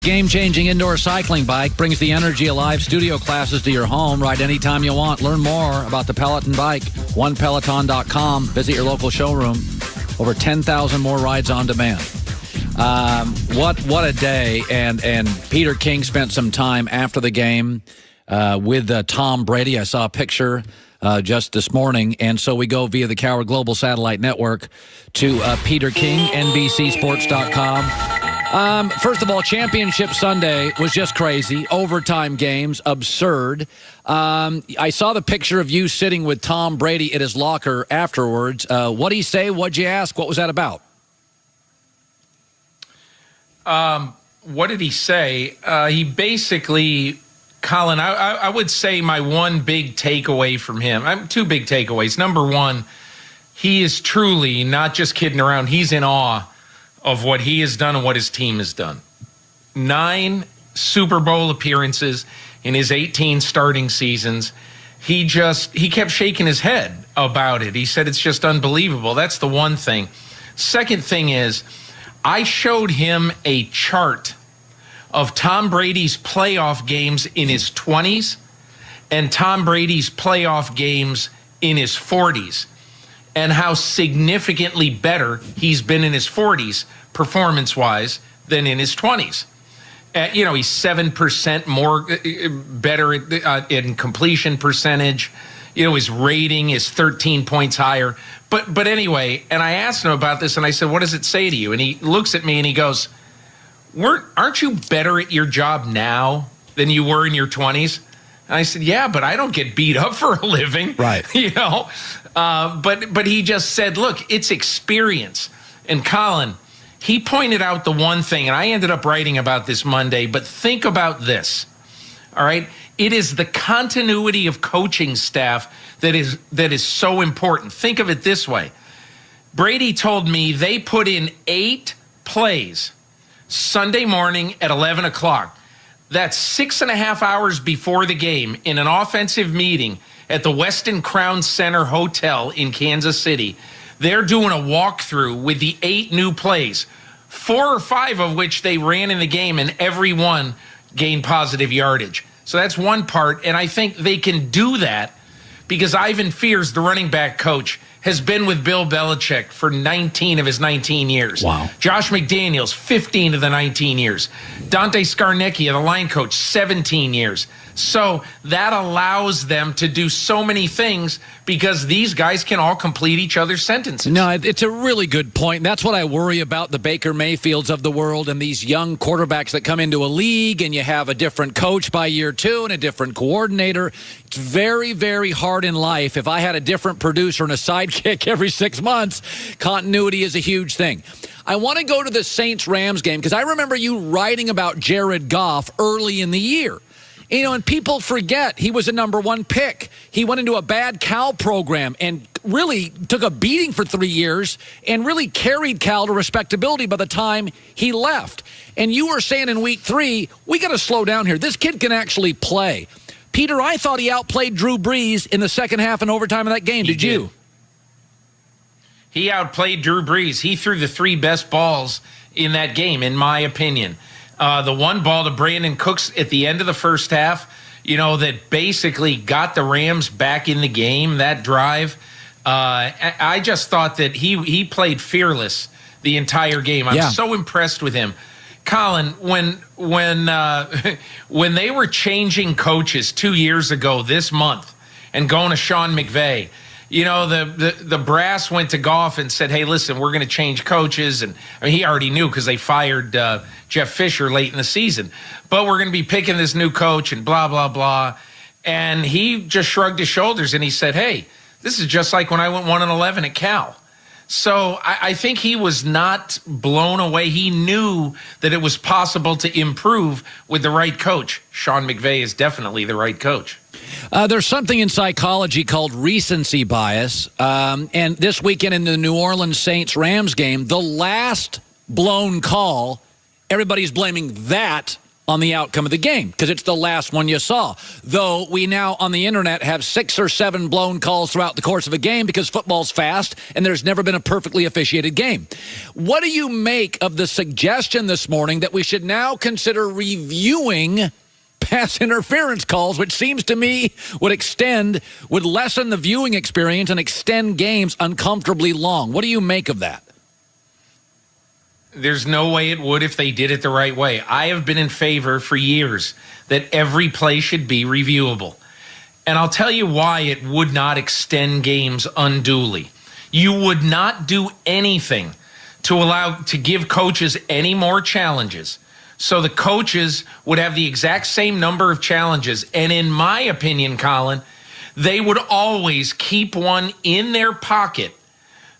Game-changing indoor cycling bike brings the Energy Alive studio classes to your home. Ride anytime you want. Learn more about the Peloton bike. OnePeloton.com. Visit your local showroom. Over 10,000 more rides on demand. What a day. And Peter King spent some time after the game with Tom Brady. I saw a picture just this morning. And so we go via the Cowherd Global Satellite Network to Peter King, NBCSports.com. First of all, Championship Sunday was just crazy. Overtime games, absurd. I saw the picture of you sitting with Tom Brady at his locker afterwards. What did he say? What'd you ask? What was that about? What did he say? He basically, Colin, I would say my one big takeaway from him, two big takeaways. Number one, he is truly not just kidding around. He's in awe of what he has done and what his team has done. 9 Super Bowl appearances in his 18 starting seasons. He kept shaking his head about it. He said it's just unbelievable. That's the one thing. Second thing is, I showed him a chart of Tom Brady's playoff games in his 20s and Tom Brady's playoff games in his 40s, and how significantly better he's been in his 40s, performance-wise, than in his 20s. He's 7% more better in completion percentage. His rating is 13 points higher. But anyway, and I asked him about this, and I said, what does it say to you? And he looks at me and he goes, aren't you better at your job now than you were in your 20s? And I said, yeah, but I don't get beat up for a living. Right. But he just said, look, it's experience. And Colin, he pointed out the one thing, and I ended up writing about this Monday, but think about this, all right? It is the continuity of coaching staff that is so important. Think of it this way. Brady told me they put in 8 plays Sunday morning at 11 o'clock. That's 6.5 hours before the game in an offensive meeting at the Westin Crown Center Hotel in Kansas City. They're doing a walkthrough with the 8 new plays, 4 or 5 of which they ran in the game, and every one gained positive yardage. So that's one part, and I think they can do that because Ivan Fears, the running back coach, has been with Bill Belichick for 19 of his 19 years. Wow. Josh McDaniels, 15 of the 19 years. Dante Scarnecchia, the line coach, 17 years. So that allows them to do so many things because these guys can all complete each other's sentences. No, it's a really good point. That's what I worry about, the Baker Mayfields of the world and these young quarterbacks that come into a league and you have a different coach by year 2 and a different coordinator. It's very, very hard in life. If I had a different producer and a sidekick every 6 months, continuity is a huge thing. I want to go to the Saints-Rams game because I remember you writing about Jared Goff early in the year. And people forget he was a number 1 pick. He went into a bad Cal program and really took a beating for 3 years and really carried Cal to respectability by the time he left. And you were saying in week 3, we got to slow down here. This kid can actually play. Peter, I thought he outplayed Drew Brees in the second half and overtime of that game. Did you? He outplayed Drew Brees. He threw the 3 best balls in that game, in my opinion. The one ball to Brandon Cooks at the end of the first half, that basically got the Rams back in the game, that drive. I just thought that he played fearless the entire game. I'm so impressed with him. Colin, when they were changing coaches 2 years ago this month and going to Sean McVay, the brass went to Goff and said, hey, listen, we're going to change coaches. And he already knew because they fired Jeff Fisher late in the season. But we're going to be picking this new coach and blah, blah, blah. And he just shrugged his shoulders and he said, hey, this is just like when I went 1-11 at Cal. So I think he was not blown away. He knew that it was possible to improve with the right coach. Sean McVay is definitely the right coach. There's something in psychology called recency bias. And this weekend in the New Orleans Saints-Rams game, the last blown call, everybody's blaming that on the outcome of the game because it's the last one you saw. Though we now on the internet have 6 or 7 blown calls throughout the course of a game because football's fast and there's never been a perfectly officiated game. What do you make of the suggestion this morning that we should now consider reviewing pass interference calls, which seems to me would lessen the viewing experience and extend games uncomfortably long? What do you make of that? There's no way it would if they did it the right way. I have been in favor for years that every play should be reviewable. And I'll tell you why it would not extend games unduly. You would not do anything to give coaches any more challenges. So the coaches would have the exact same number of challenges. And in my opinion, Colin, they would always keep one in their pocket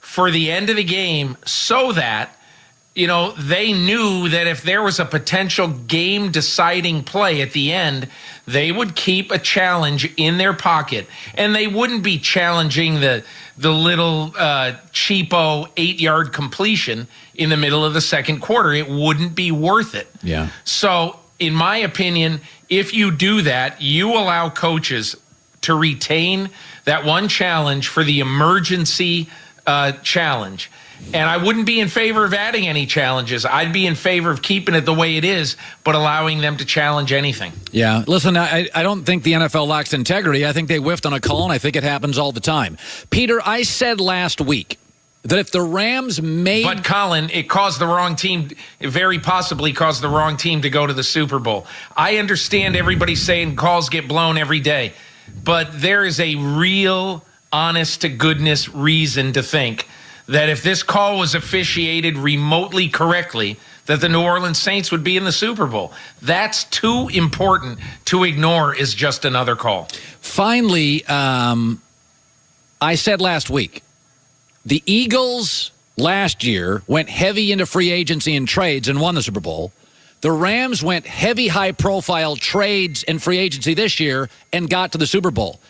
for the end of the game so that they knew that if there was a potential game-deciding play at the end, they would keep a challenge in their pocket, and they wouldn't be challenging the little cheapo 8-yard completion in the middle of the second quarter. It wouldn't be worth it. Yeah. So, in my opinion, if you do that, you allow coaches to retain that one challenge for the emergency challenge. And I wouldn't be in favor of adding any challenges. I'd be in favor of keeping it the way it is, but allowing them to challenge anything. Yeah. Listen, I don't think the NFL lacks integrity. I think they whiffed on a call, and I think it happens all the time. Peter, I said last week that if the Rams made... But, Colin, it caused the wrong team, it very possibly caused the wrong team to go to the Super Bowl. I understand everybody saying calls get blown every day, but there is a real, honest-to-goodness reason to think that if this call was officiated remotely correctly, that the New Orleans Saints would be in the Super Bowl. That's too important to ignore as just another call. Finally, I said last week, the Eagles last year went heavy into free agency and trades and won the Super Bowl. The Rams went heavy, high-profile trades and free agency this year and got to the Super Bowl.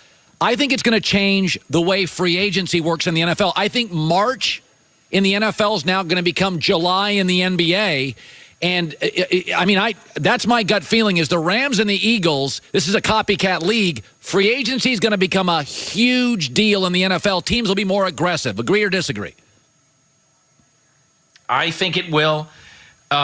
I think it's going to change the way free agency works in the NFL. I think March in the NFL is now going to become July in the NBA. And, that's my gut feeling is the Rams and the Eagles, this is a copycat league. Free agency is going to become a huge deal in the NFL. Teams will be more aggressive. Agree or disagree? I think it will.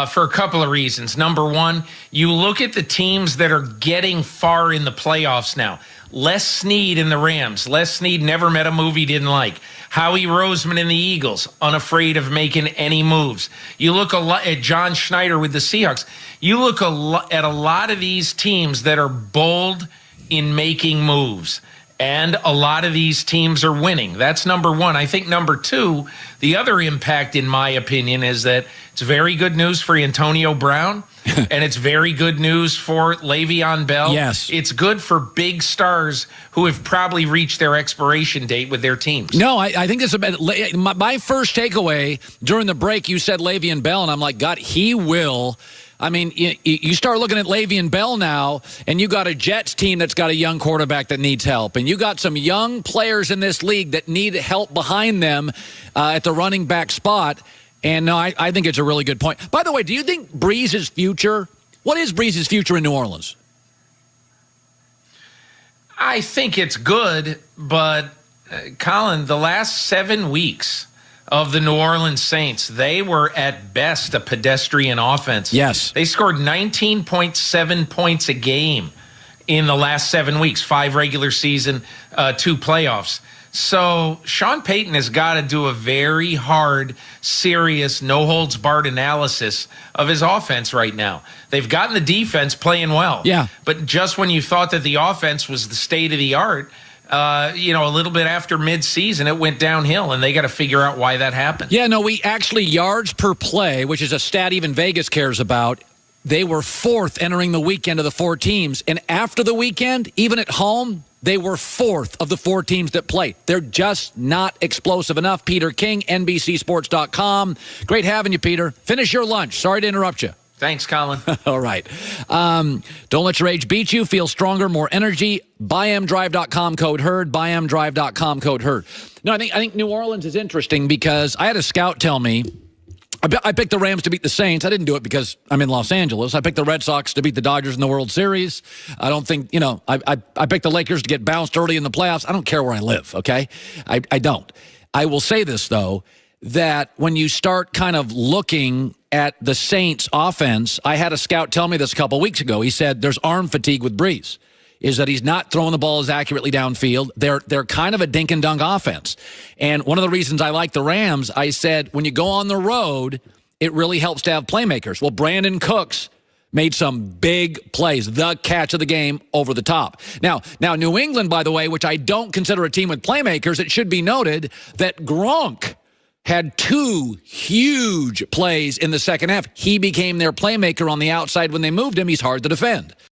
For a couple of reasons. Number one, you look at the teams that are getting far in the playoffs now. Les Snead in the Rams. Les Snead never met a move he didn't like. Howie Roseman in the Eagles, unafraid of making any moves. You look a lot at John Schneider with the Seahawks. You look at a lot of these teams that are bold in making moves. And a lot of these teams are winning. That's number one. I think number two, the other impact, in my opinion, is that it's very good news for Antonio Brown, and it's very good news for Le'Veon Bell. Yes. It's good for big stars who have probably reached their expiration date with their teams. No, I think this is my first takeaway during the break. You said Le'Veon Bell, and I'm like, God, he will. I mean, you start looking at Le'Veon Bell now, and you got a Jets team that's got a young quarterback that needs help, and you got some young players in this league that need help behind them at the running back spot. And no, I think it's a really good point. By the way, do you think Breeze's future? What is Breeze's future in New Orleans? I think it's good, but Colin, the last 7 weeks of the New Orleans Saints, they were at best a pedestrian offense. Yes. They scored 19.7 points a game in the last 7 weeks, 5 regular season, 2 playoffs. So Sean Payton has got to do a very hard, serious, no-holds-barred analysis of his offense right now. They've gotten the defense playing well. Yeah. But just when you thought that the offense was the state of the art, a little bit after midseason, it went downhill, and they got to figure out why that happened. Yeah, no, we actually yards per play, which is a stat even Vegas cares about, they were 4th entering the weekend of the 4 teams. And after the weekend, even at home, they were 4th of the 4 teams that played. They're just not explosive enough. Peter King, NBCSports.com. Great having you, Peter. Finish your lunch. Sorry to interrupt you. Thanks, Colin. All right. Don't let your age beat you. Feel stronger, more energy. BuyMDrive.com code HERD. BuyMDrive.com code HERD. No, I think New Orleans is interesting because I had a scout tell me I picked the Rams to beat the Saints. I didn't do it because I'm in Los Angeles. I picked the Red Sox to beat the Dodgers in the World Series. I don't think, I picked the Lakers to get bounced early in the playoffs. I don't care where I live, okay? I don't. I will say this, though, that when you start kind of looking at the Saints offense, I had a scout tell me this a couple weeks ago. He said there's arm fatigue with Breeze, is that he's not throwing the ball as accurately downfield. They're kind of a dink and dunk offense. And one of the reasons I like the Rams, I said, when you go on the road, it really helps to have playmakers. Well, Brandon Cooks made some big plays, the catch of the game over the top. Now, New England, by the way, which I don't consider a team with playmakers, it should be noted that Gronk had 2 huge plays in the second half. He became their playmaker on the outside when they moved him. He's hard to defend.